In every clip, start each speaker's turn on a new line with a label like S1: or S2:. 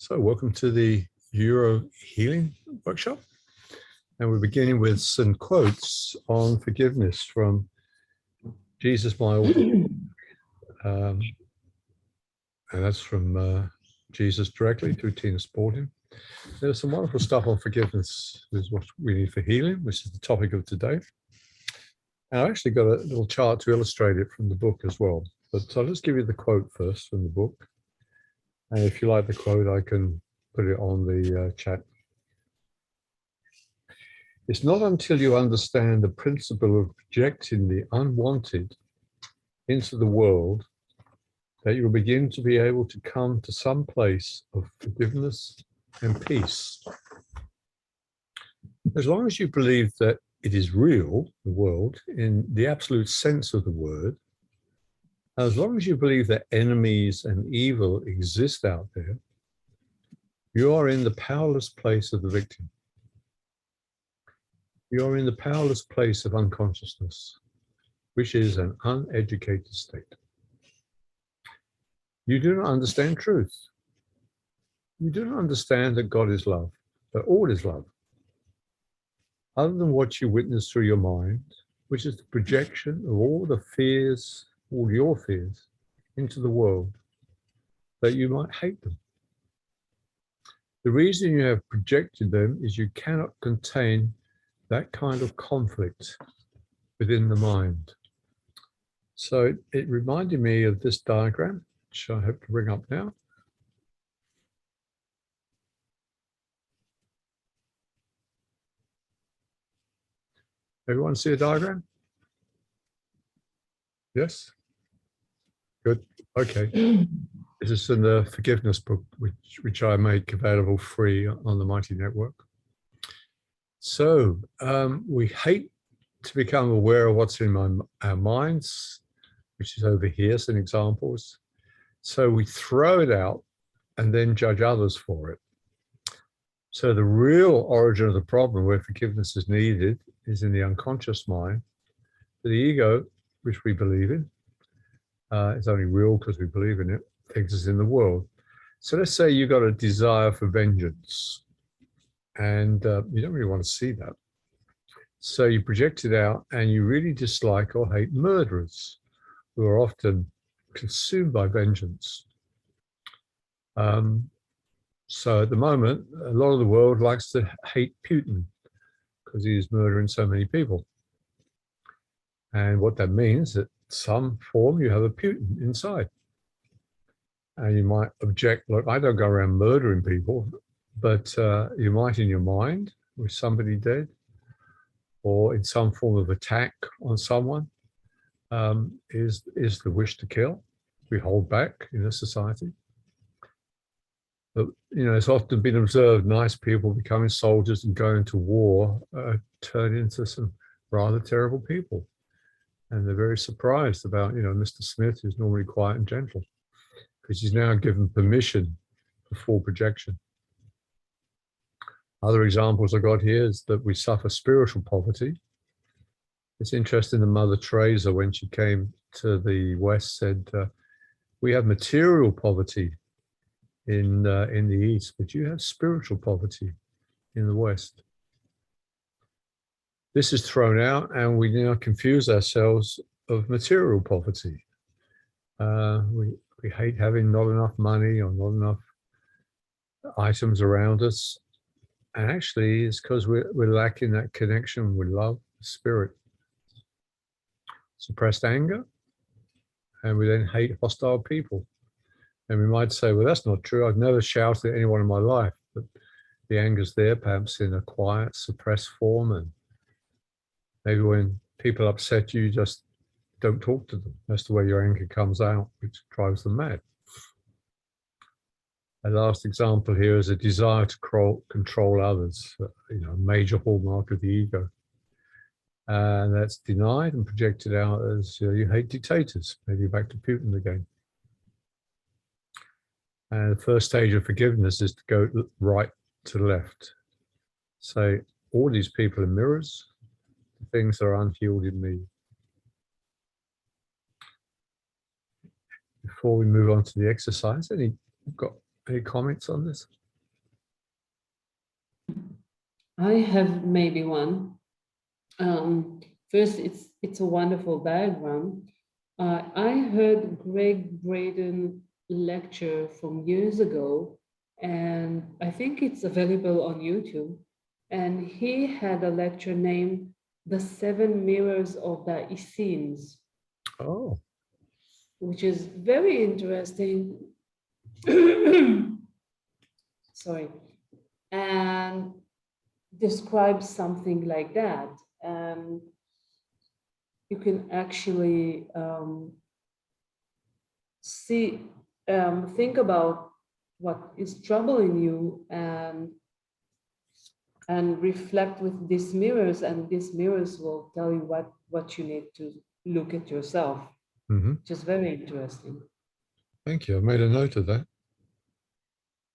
S1: So welcome to the Euro Healing Workshop. And we're beginning with some quotes on forgiveness from Jesus, my Lord. And that's from Jesus directly through Tina Sporting. There's some wonderful stuff on forgiveness, is what we need for healing, which is the topic of today. And I actually got a little chart to illustrate it from the book as well. But I'll just give you the quote first from the book. And if you like the quote, I can put it on the chat. It's not until you understand the principle of projecting the unwanted into the world that you'll begin to be able to come to some place of forgiveness and peace. As long as you believe that it is real, the world, in the absolute sense of the word, as long as you believe that enemies and evil exist out there, you are in the powerless place of the victim. You are in the powerless place of unconsciousness, which is an uneducated state. You do not understand truth. You do not understand that God is love, that all is love. Other than what you witness through your mind, which is the projection of all the fears, all your fears, into the world, that you might hate them. The reason you have projected them is you cannot contain that kind of conflict within the mind. So it reminded me of this diagram, which I hope to bring up now. Everyone see a diagram? Yes? Good. Okay. This is in the forgiveness book, which I make available free on the Mighty Network. So we hate to become aware of what's in our minds, which is over here, some examples. So we throw it out and then judge others for it. So the real origin of the problem where forgiveness is needed is in the unconscious mind. The ego, which we believe in, is only real because we believe in it, thinks it's in the world. So let's say you got a desire for vengeance and you don't really want to see that. So you project it out and you really dislike or hate murderers who are often consumed by vengeance. So at the moment, a lot of the world likes to hate Putin because he is murdering so many people. And what that means that some form you have a Putin inside. And you might object, look, I don't go around murdering people, but you might in your mind with somebody dead or in some form of attack on someone is the wish to kill. We hold back in a society. But, you know, it's often been observed nice people becoming soldiers and going to war turn into some rather terrible people. And they're very surprised about, you know, Mr. Smith, who's normally quiet and gentle, because he's now given permission for full projection. Other examples I got here is that we suffer spiritual poverty. It's interesting that Mother Teresa, when she came to the West, said, we have material poverty in the East, but you have spiritual poverty in the West. This is thrown out and we now confuse ourselves of material poverty. We hate having not enough money or not enough items around us. And actually it's because we're lacking that connection with love, spirit. Suppressed anger, and we then hate hostile people. And we might say, well, that's not true. I've never shouted at anyone in my life, but the anger's there, perhaps in a quiet, suppressed form. And maybe when people upset you, just don't talk to them. That's the way your anger comes out, which drives them mad. A last example here is a desire to control others, you know, a major hallmark of the ego. And that's denied and projected out as you hate dictators, maybe back to Putin again. And the first stage of forgiveness is to go right to left. Say, all these people are mirrors, the things that are unhealed in me. Before we move on to the exercise, got Any comments on this?
S2: I have maybe one. First, it's a wonderful diagram. I heard Greg Braden lecture from years ago, and I think it's available on YouTube. And he had a lecture named "The Seven Mirrors of the Essenes,"
S1: Oh,
S2: which is very interesting. Sorry, and describes something like that. And you can actually see, think about what is troubling you, and reflect with these mirrors, and these mirrors will tell you what you need to look at yourself, which is very interesting.
S1: thank you. I made a note of that.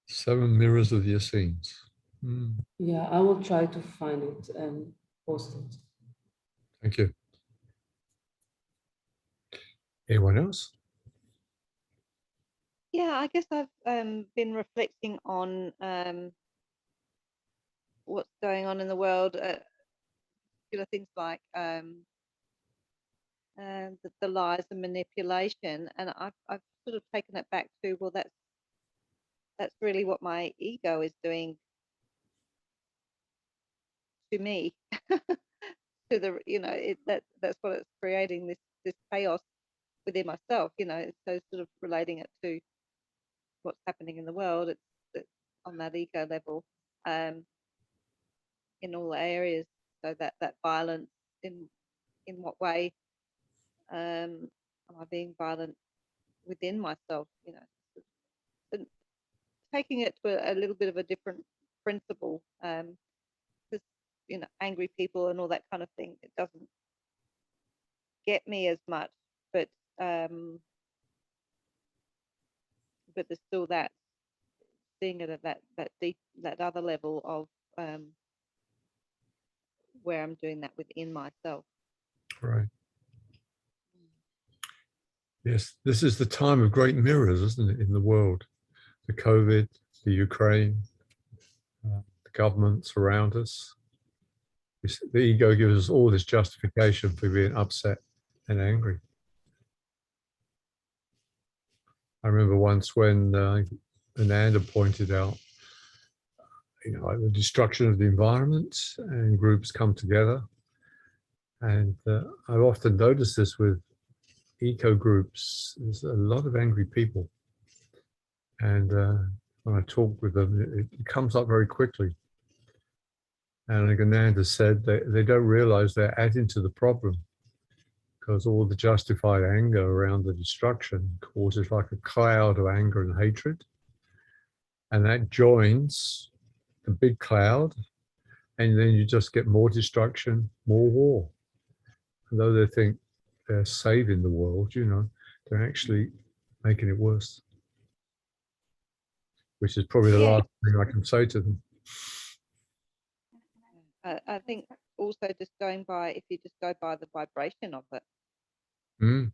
S1: 7 mirrors of the Essenes.
S2: Yeah, I will try to find it and post it.
S1: Thank you. Anyone else?
S3: Yeah, I guess I've been reflecting on what's going on in the world, things like the lies and manipulation, and I've sort of taken it back to, well, that's really what my ego is doing to me, to the that's what it's creating, this chaos within myself. So sort of relating it to what's happening in the world, it's on that ego level, in all areas. So that violence, in what way am I being violent within myself? And taking it to a little bit of a different principle, because angry people and all that kind of thing, it doesn't get me as much, but there's still that, seeing it at that deep, that other level of where I'm doing that within myself.
S1: Right. Yes, this is the time of great mirrors, isn't it, in the world? The COVID, the Ukraine, the governments around us. The ego gives us all this justification for being upset and angry. I remember once when Ananda pointed out, the destruction of the environment, and groups come together. And I've often noticed this with eco groups. There's a lot of angry people. And when I talk with them, it comes up very quickly. And like Ananda said, they don't realize they're adding to the problem, because all the justified anger around the destruction causes like a cloud of anger and hatred. And that joins the big cloud, and then you just get more destruction, more war. And though they think they're saving the world, they're actually making it worse, which is probably the last thing I can say to them.
S3: I think also just going by, if you just go by the vibration of it, if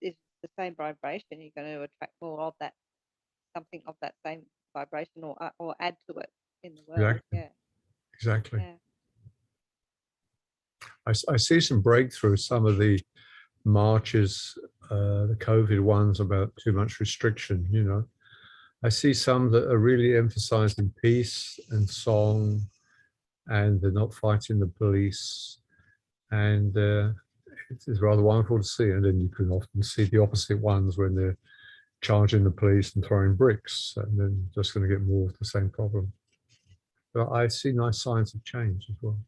S3: it's the same vibration, you're going to attract more of that, something of that same vibration, or add to it in the world.
S1: Exactly.
S3: Yeah,
S1: exactly.
S3: Yeah.
S1: I see some breakthrough, some of the marches, the COVID ones about too much restriction, I see some that are really emphasizing peace and song, and they're not fighting the police. And it's rather wonderful to see. And then you can often see the opposite ones when they're charging the police and throwing bricks, and then just going to get more of the same problem. But I see nice signs of change as well.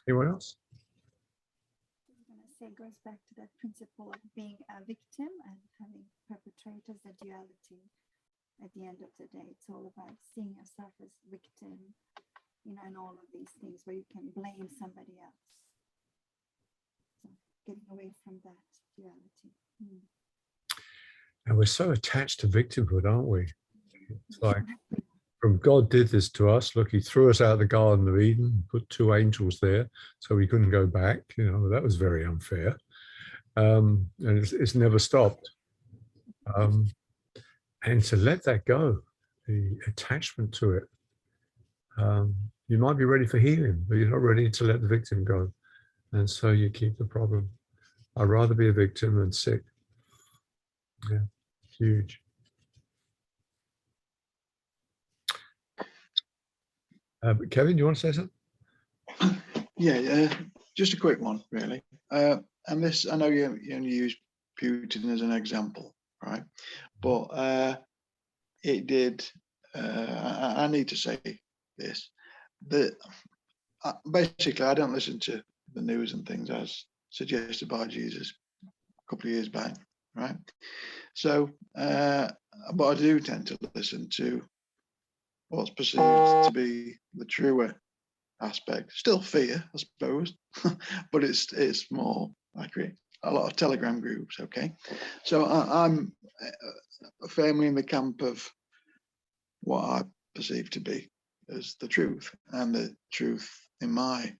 S1: Anyone else?
S4: I'm going to say it goes back to that principle of being a victim and having perpetrators, a duality. At the end of the day, it's all about seeing yourself as victim, and all of these things where you can blame somebody else. So getting away from that duality.
S1: And we're so attached to victimhood, aren't we? It's like, from God did this to us. Look, he threw us out of the Garden of Eden, put 2 angels there so we couldn't go back. That was very unfair. And it's never stopped. and to let that go, the attachment to it. You might be ready for healing, but you're not ready to let the victim go. And so you keep the problem. I'd rather be a victim than sick. Yeah, huge. But Kevin, you want to say something?
S5: Yeah, just a quick one, really. And this, I know you only use Putin as an example, right? But it did. I need to say this: that basically, I don't listen to the news and things as suggested by Jesus a couple of years back, right? So, but I do tend to listen to what's perceived to be the truer aspect. Still fear, I suppose, but it's more accurate. A lot of Telegram groups, okay? So I'm firmly in the camp of what I perceive to be as the truth, and the truth in my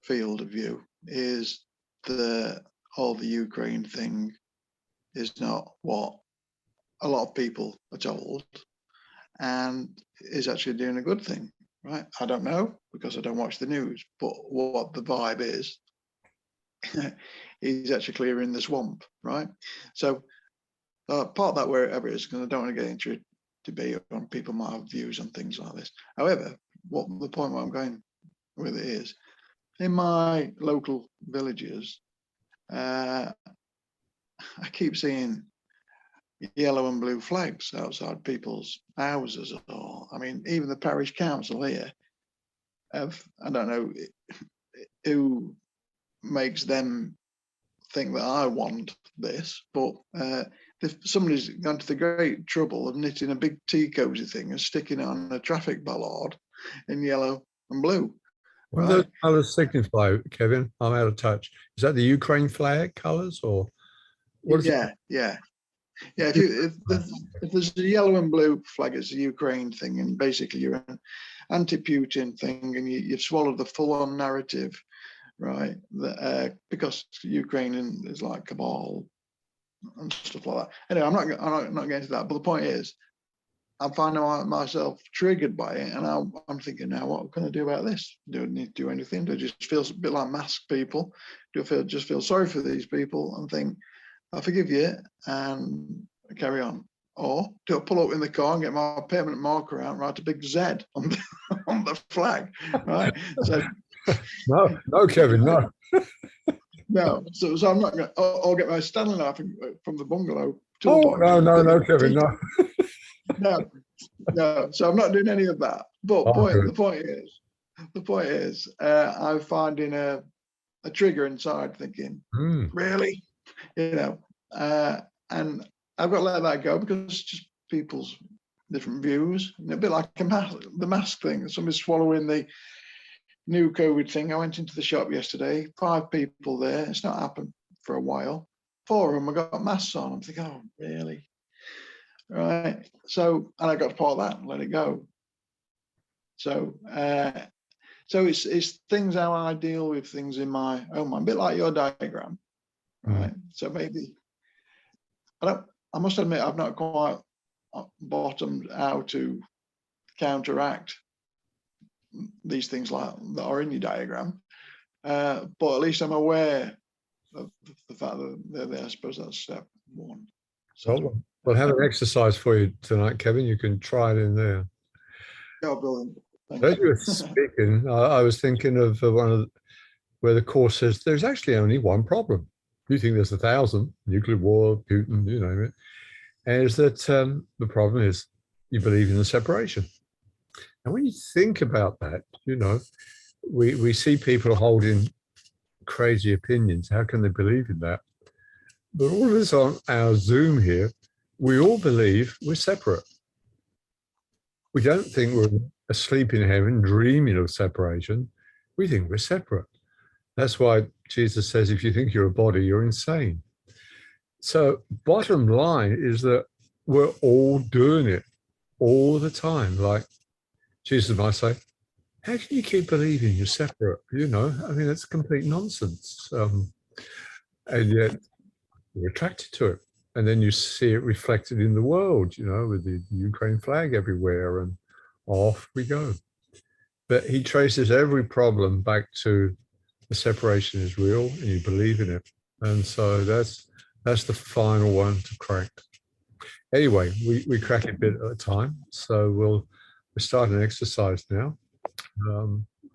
S5: field of view is the whole the Ukraine thing is not what a lot of people are told, and is actually doing a good thing, right? I don't know because I don't watch the news, but what the vibe is, he's actually clearing the swamp, right? So part of that, wherever it is, because I don't want to get into a debate on people might have views on things like this. However, what the point where I'm going with it is, in my local villages, I keep seeing yellow and blue flags outside people's houses. Or, I mean, even the parish council here have, I don't know who makes them think that I want this, but if somebody's gone to the great trouble of knitting a big tea cozy thing and sticking it on a traffic bollard in yellow and blue.
S1: What do those colours signify, Kevin? I'm out of touch. Is that the Ukraine flag colours, or what is it?
S5: Yeah. If there's a yellow and blue flag, it's a Ukraine thing, and basically you're an anti-Putin thing, and you've swallowed the full-on narrative, right? Because Ukraine is like cabal and stuff like that. Anyway, I'm not getting to that. But the point is, I'm finding myself triggered by it, and I'm thinking now, what can I do about this? Do I need to do anything? Do I just feel a bit like masked people? Do I just feel sorry for these people and think, I forgive you and carry on? Or do I pull up in the car and get my permanent marker out and write a big Z on the flag, right? So
S1: no, Kevin, no.
S5: no, so I'm not going to. I'll get my Stanley knife from the bungalow.
S1: Oh, no, Kevin, no.
S5: No. So I'm not doing any of that. But the point is, I'm finding a trigger inside, thinking, really, and I've got to let that go because it's just people's different views. And a bit like the mask thing. Somebody's swallowing the new COVID thing. I went into the shop yesterday, 5 people there. It's not happened for a while. 4 of them have got masks on. I'm thinking, oh, really? Right. So, and I got to part that and let it go. So, it's things how I deal with things in my own mind, a bit like your diagram, right? So maybe I must admit I've not quite bottomed how to counteract these things like that are in your diagram, but at least I'm aware of the fact that they're there. I suppose that's step 1. So
S1: we'll have an exercise for you tonight, Kevin. You can try it in there.
S5: Oh, brilliant.
S1: As you were speaking, I was thinking of where the course says there's actually only one problem. You think there's 1,000, nuclear war, Putin, you name it. And is that the problem is you believe in the separation. And when you think about that, we see people holding crazy opinions. How can they believe in that? But all of us on our Zoom here, we all believe we're separate. We don't think we're asleep in heaven, dreaming of separation. We think we're separate. That's why Jesus says, if you think you're a body, you're insane. So bottom line is that we're all doing it all the time. Like Jesus might say, how can you keep believing you're separate? I mean, that's complete nonsense. And yet we're attracted to it. and then you see it reflected in the world, you know, with the Ukraine flag everywhere, and off we go. But he traces every problem back to the separation is real and you believe in it. And so that's the final one to crack. Anyway, we crack it a bit at a time. So we'll start an exercise now,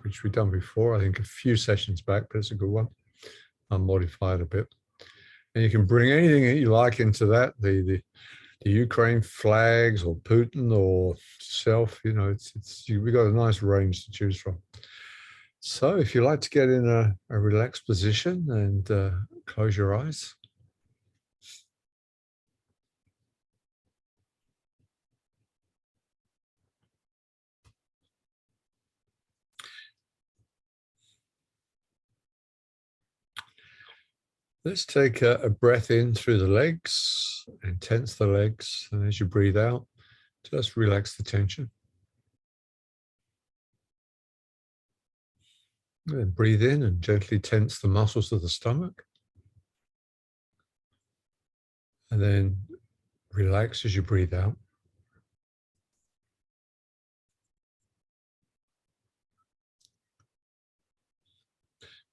S1: which we've done before, I think a few sessions back, but it's a good one. I'll modify it a bit. And you can bring anything that you like into that, the Ukraine flags or Putin or self, you know, we've got a nice range to choose from. So if you like to get in a relaxed position and close your eyes. Let's take a breath in through the legs and tense the legs. And as you breathe out, just relax the tension. And then breathe in and gently tense the muscles of the stomach. And then relax as you breathe out.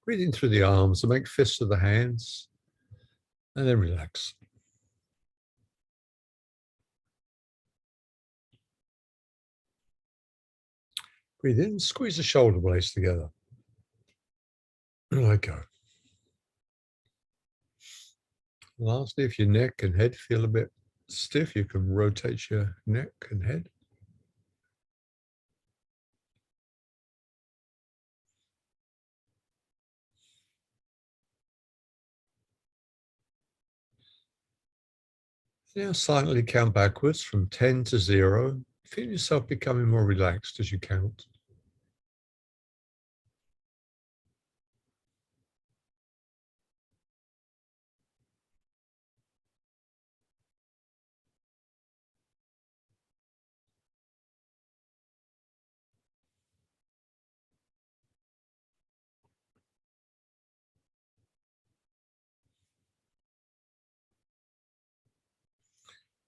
S1: Breathe in through the arms and make fists of the hands, and then relax. Breathe in, squeeze the shoulder blades together. And let go. Lastly, if your neck and head feel a bit stiff, you can rotate your neck and head. Now silently count backwards from 10 to 0. Feel yourself becoming more relaxed as you count.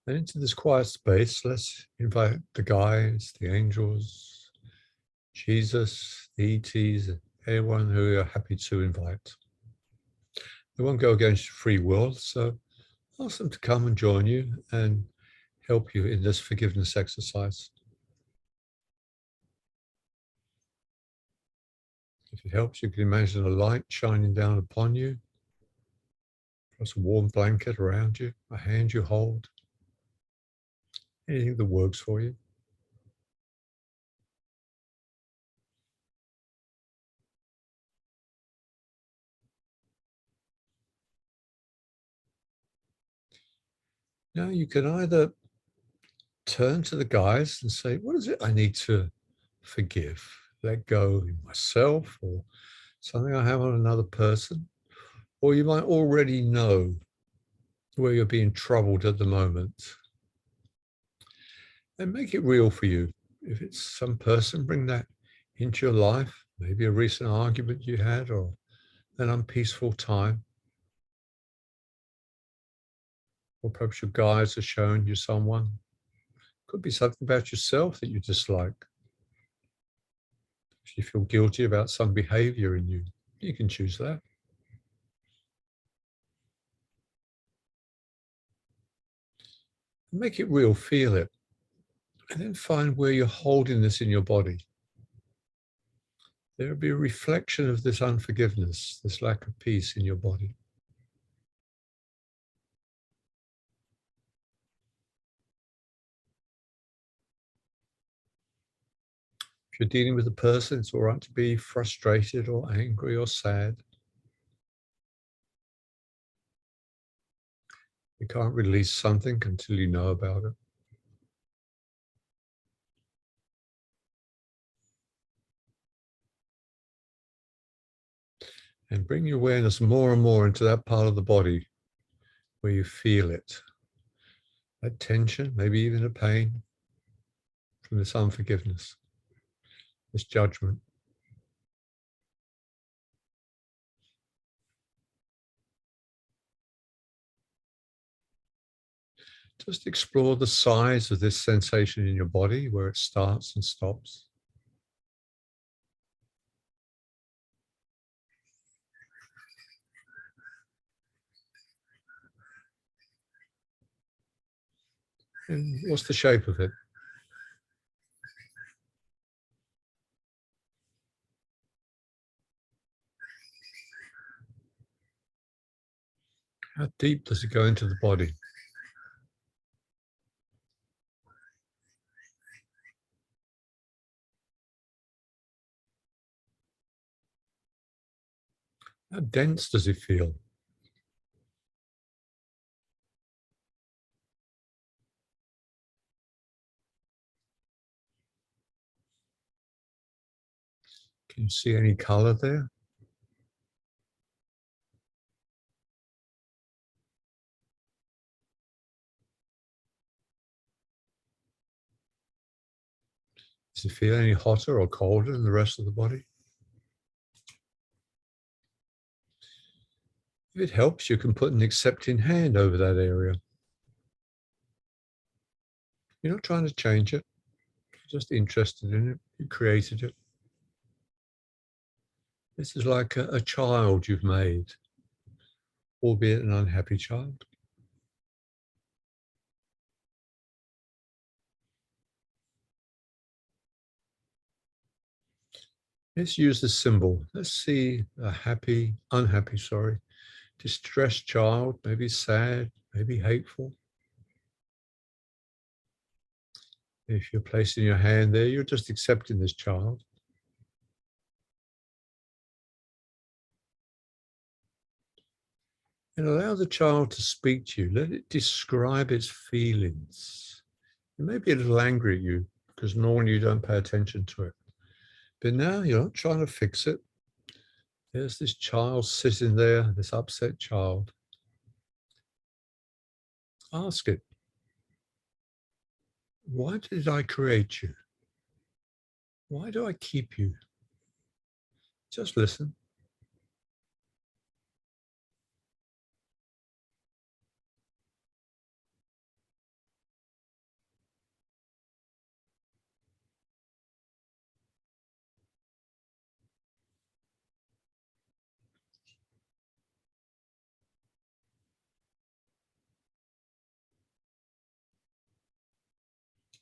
S1: And into this quiet space, let's invite the guides, the angels, Jesus, the ETs, anyone who you're happy to invite. They won't go against your free will, so ask them to come and join you and help you in this forgiveness exercise. If it helps, you can imagine a light shining down upon you, plus a warm blanket around you, a hand you hold, anything that works for you. Now you can either turn to the guides and say, what is it I need to forgive? Let go in myself or something I have on another person. Or you might already know where you're being troubled at the moment. And make it real for you. If it's some person, bring that into your life, maybe a recent argument you had or an unpeaceful time. Or perhaps your guides have shown you someone. Could be something about yourself that you dislike. If you feel guilty about some behavior in you, you can choose that. Make it real, feel it. And then find where you're holding this in your body. There will be a reflection of this unforgiveness, this lack of peace in your body. If you're dealing with a person, it's all right to be frustrated or angry or sad. You can't release something until you know about it. And bring your awareness more and more into that part of the body where you feel it. That tension, maybe even a pain from this unforgiveness, this judgment. Just explore the size of this sensation in your body, where it starts and stops. And what's the shape of it? How deep does it go into the body? How dense does it feel? Can you see any color there? Does it feel any hotter or colder than the rest of the body? If it helps, you can put an accepting hand over that area. You're not trying to change it, you're just interested in it. You created it. This is like a child you've made, albeit an unhappy child. Let's use the symbol. Let's see a unhappy, distressed child, maybe sad, maybe hateful. If you're placing your hand there, you're just accepting this child. And allow the child to speak to you. Let it describe its feelings. It may be a little angry at you because normally you don't pay attention to it. But now you're not trying to fix it. There's this child sitting there, this upset child. Ask it, why did I create you? Why do I keep you? Just listen.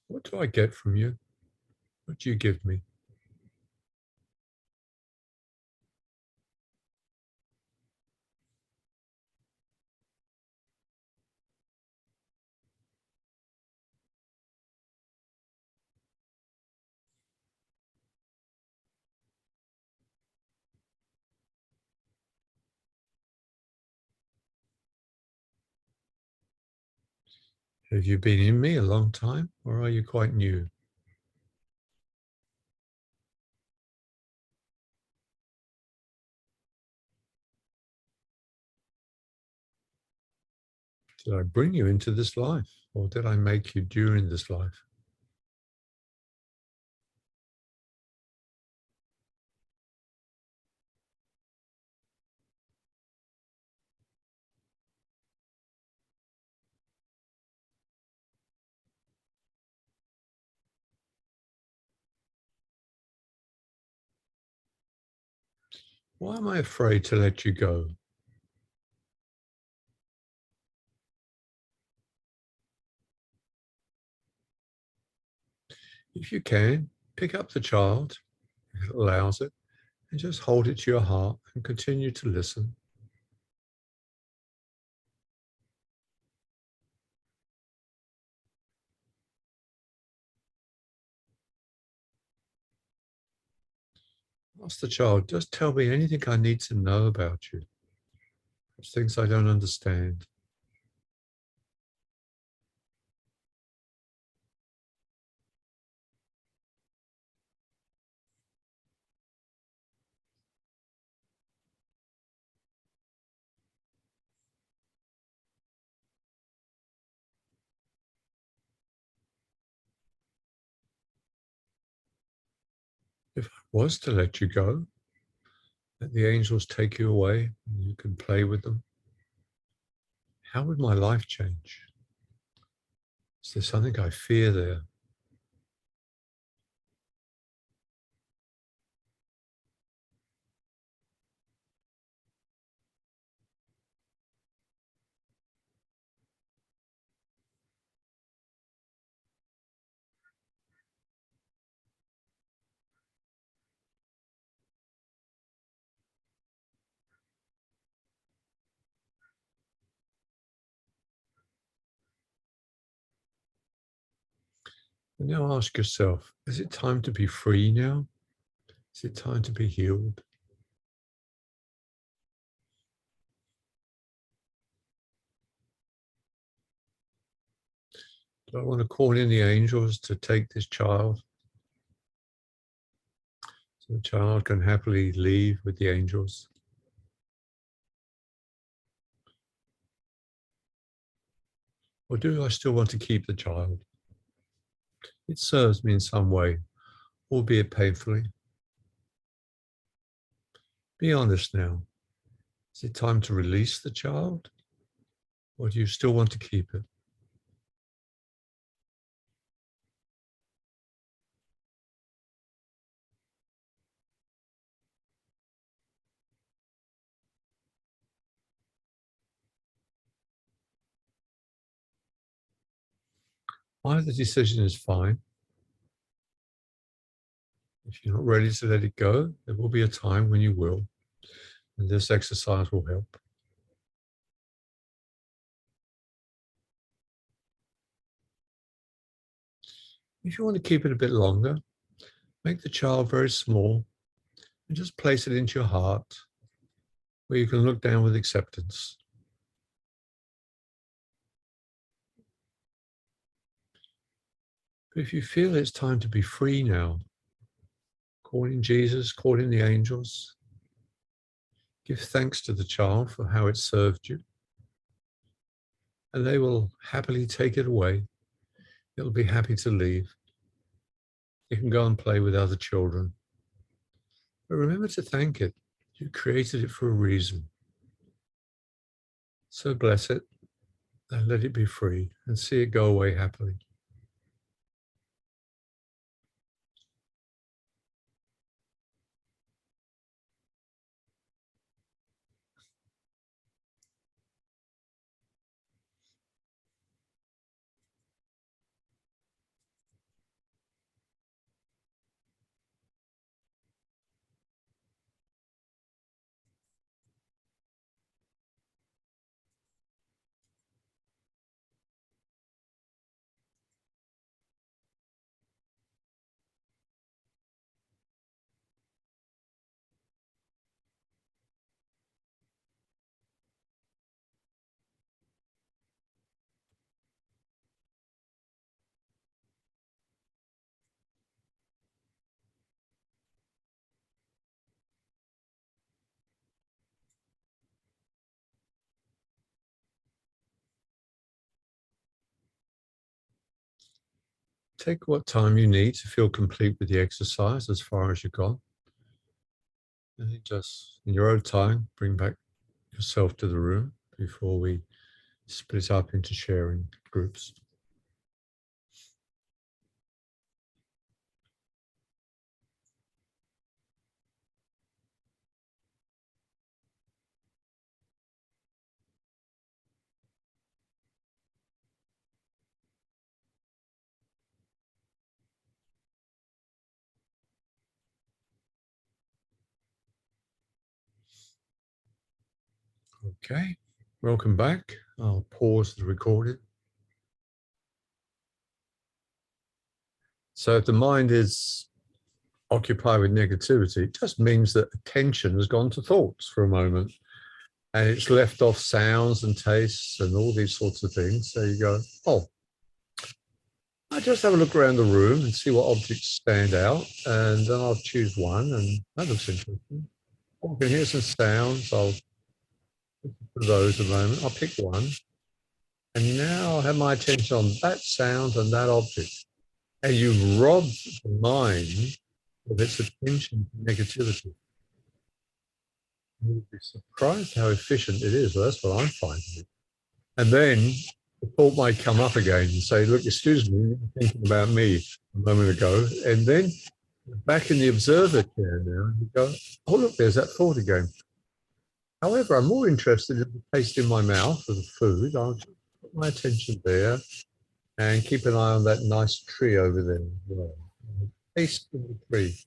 S1: What do I get from you? What do you give me? Have you been in me a long time, or are you quite new? Did I bring you into this life, or did I make you during this life? Why am I afraid to let you go? If you can, pick up the child, if it allows it, and just hold it to your heart and continue to listen. Ask the child, just tell me anything I need to know about you. There's things I don't understand. If I was to let you go, let the angels take you away and you can play with them, how would my life change? Is there something I fear there? And now ask yourself, is it time to be free now? Is it time to be healed? Do I want to call in the angels to take this child? So the child can happily leave with the angels. Or do I still want to keep the child? It serves me in some way, albeit painfully. Be honest now. Is it time to release the child? Or do you still want to keep it? Either decision is fine. If you're not ready to let it go, there will be a time when you will, and this exercise will help. If you want to keep it a bit longer, make the child very small and just place it into your heart where you can look down with acceptance. But if you feel it's time to be free now, call in Jesus, call in the angels, give thanks to the child for how it served you, and they will happily take it away. It'll be happy to leave. You can go and play with other children. But remember to thank it. You created it for a reason. So bless it and let it be free and see it go away happily. Take what time you need to feel complete with the exercise as far as you've gone. And then just, in your own time, bring back yourself to the room before we split up into sharing groups. Okay, welcome back. I'll pause the recording. So if the mind is occupied with negativity, it just means that attention has gone to thoughts for a moment and it's left off sounds and tastes and all these sorts of things. So you go, oh, I just have a look around the room and see what objects stand out, and then I'll choose one, and that looks interesting. Oh, I can hear some sounds. I'll listen to those a moment. I'll pick one, and now I'll have my attention on that sound and that object. And you've robbed the mind of its attention to negativity. You'll be surprised how efficient it is. Well, that's what I'm finding. And then the thought might come up again and say, look, excuse me, you were thinking about me a moment ago. And then back in the observer chair now, you go, oh, look, there's that thought again. However, I'm more interested in the taste in my mouth of the food. I'll just put my attention there and keep an eye on that nice tree over there as well. Taste of the tree.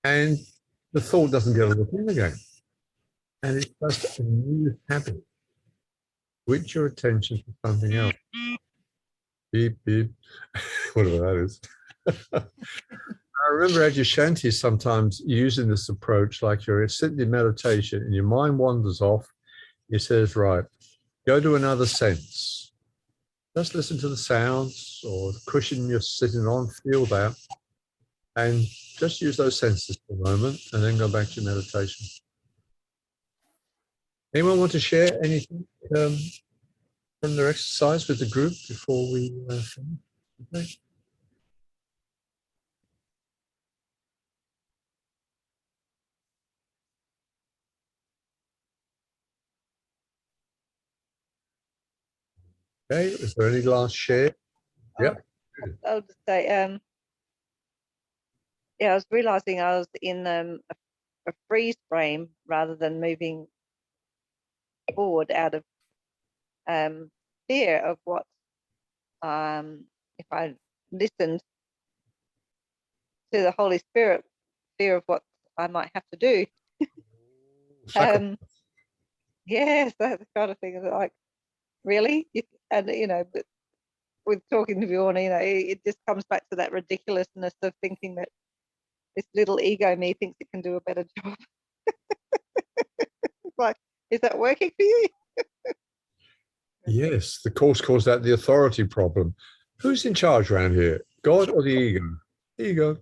S1: And the thought doesn't get a look in again. And it's just a new habit. Switch your attention to something else. Beep, beep, whatever that is. I remember Adyashanti sometimes using this approach, like you're sitting in meditation and your mind wanders off. He says, right, go to another sense. Just listen to the sounds or the cushion you're sitting on, feel that, and just use those senses for a moment and then go back to your meditation. Anyone want to share anything from their exercise with the group before we finish? Okay. Okay, is there any last share? Yeah.
S3: I'll just say, yeah, I was realizing I was in a freeze frame rather than moving forward out of fear of what, if I listened to the Holy Spirit, fear of what I might have to do. Yes, that kind of thing. Like, really? And, you know, but with talking to Bjorn, you know, it just comes back to that ridiculousness of thinking that this little ego me thinks it can do a better job. Like, is that working for you?
S1: Yes, the course calls that the authority problem. Who's in charge around here? God or the ego? The ego.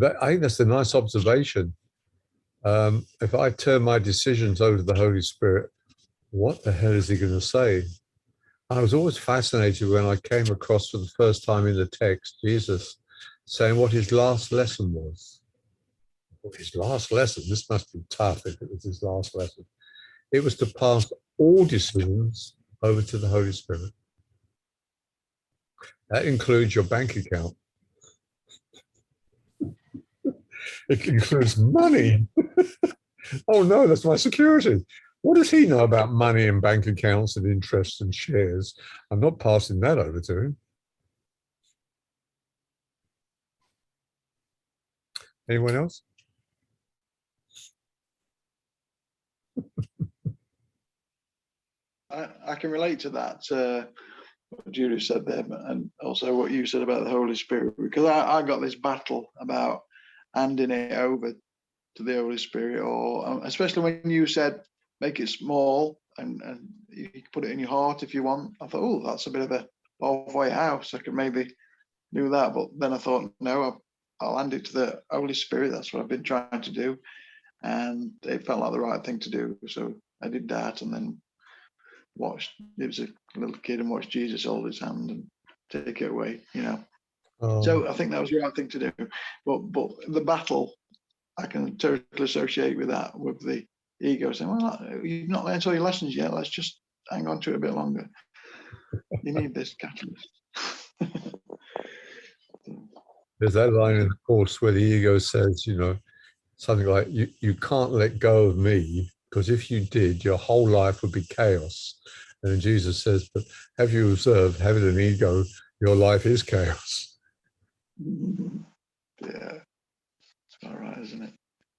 S1: I think that's a nice observation. If I turn my decisions over to the Holy Spirit, what the hell is he going to say? I was always fascinated when I came across for the first time in the text, Jesus saying what his last lesson was. His last lesson, this must be tough if it was his last lesson. It was to pass all decisions over to the Holy Spirit. That includes your bank account. It includes money. Oh no, that's my security. What does he know about money and bank accounts and interest and shares? I'm not passing that over to him. Anyone else?
S5: I can relate to that, what Julie said there, and also what you said about the Holy Spirit, because I got this battle about handing it over to the Holy Spirit, or especially when you said make it small and you can put it in your heart if you want. I thought, oh, that's a bit of a halfway house. I could maybe do that, but then I thought, no, I'll hand it to the Holy Spirit. That's what I've been trying to do, and it felt like the right thing to do. So I did that, and then watched. It was a little kid and watched Jesus hold his hand and take it away. You know. So I think that was the right thing to do. But the battle, I can totally associate with that, with the ego saying, well, you've not learned all your lessons yet. Let's just hang on to it a bit longer. You need this catalyst.
S1: There's that line in the course where the ego says, you know, something like, you can't let go of me, because if you did, your whole life would be chaos. And then Jesus says, but have you observed, having an ego, your life is chaos.
S5: Yeah, it's all right, isn't it?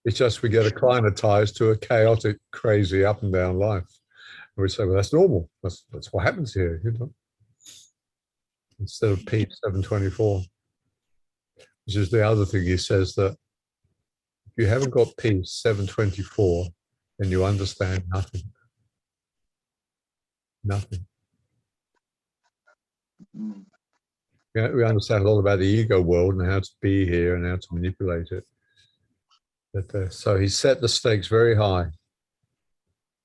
S1: It's just we get acclimatized to a chaotic, crazy, up and down life. And we say, well, that's normal. That's what happens here, you know. Instead of peace 724, which is the other thing he says, that if you haven't got peace 724, then you understand nothing. Nothing. Yeah, we understand a lot about the ego world and how to be here and how to manipulate it. But, so he set the stakes very high.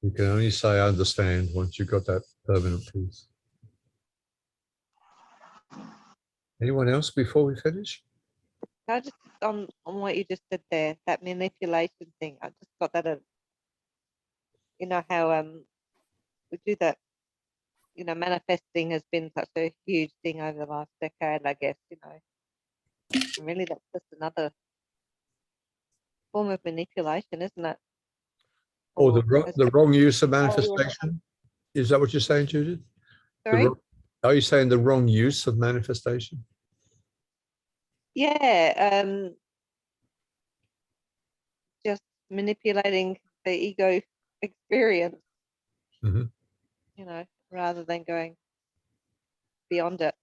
S1: You can only say I understand once you've got that permanent peace. Anyone else before we finish?
S3: I just on what you just said there, that manipulation thing. I just got that. You know how we do that. You know, manifesting has been such a huge thing over the last decade, I guess, you know. And really, that's just another form of manipulation, isn't it?
S1: Or
S3: Or
S1: the wrong use of manifestation? Is that what you're saying, Judith?
S3: sorry?
S1: Are you saying the wrong use of manifestation?
S3: Yeah, just manipulating the ego experience,
S1: Mhm.
S3: you know, rather than going beyond it.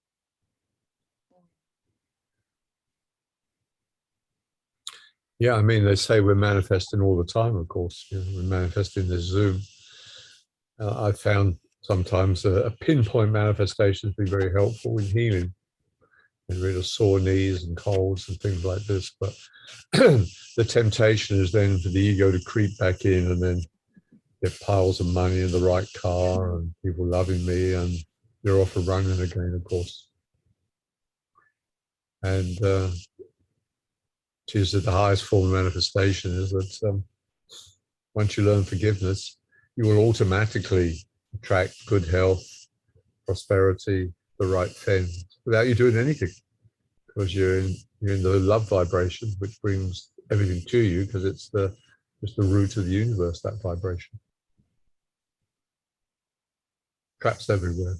S1: Yeah, I mean, they say we're manifesting all the time, of course. You know, we're manifesting this Zoom. I've found sometimes a pinpoint manifestation to be very helpful in healing and rid of sore knees and colds and things like this. But the temptation is then for the ego to creep back in and then get piles of money in the right car and people loving me, and they're off and running again, of course. And which is that the highest form of manifestation is that once you learn forgiveness, you will automatically attract good health, prosperity, the right friends without you doing anything, because you're in the love vibration, which brings everything to you, because it's just the root of the universe, that vibration. Traps everywhere.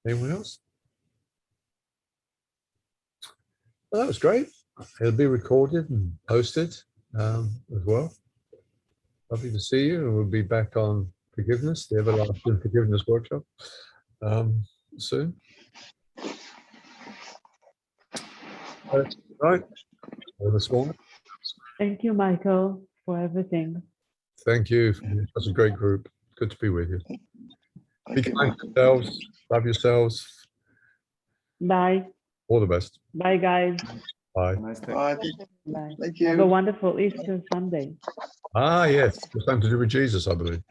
S1: Anyone else? Well, that was great. It'll be recorded and posted as well. Lovely to see you, and we'll be back on forgiveness, the everlasting forgiveness workshop soon. Right. This morning.
S2: Thank you, Michael, for everything.
S1: Thank you. That's a great group. Good to be with you. Be
S5: Thank you,
S1: kind to
S5: Michael.
S1: yourselves. Love yourselves.
S2: Bye.
S1: All the best.
S2: Bye, guys.
S1: Bye.
S5: Bye.
S2: Bye.
S5: Thank
S2: Have a
S5: you.
S2: wonderful Easter Sunday.
S1: Ah, yes. It's something to do with Jesus, I believe.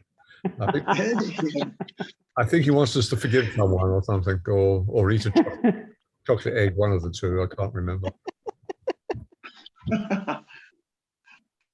S1: I think he wants us to forgive someone or something, or eat a chocolate egg, one of the two. I can't remember.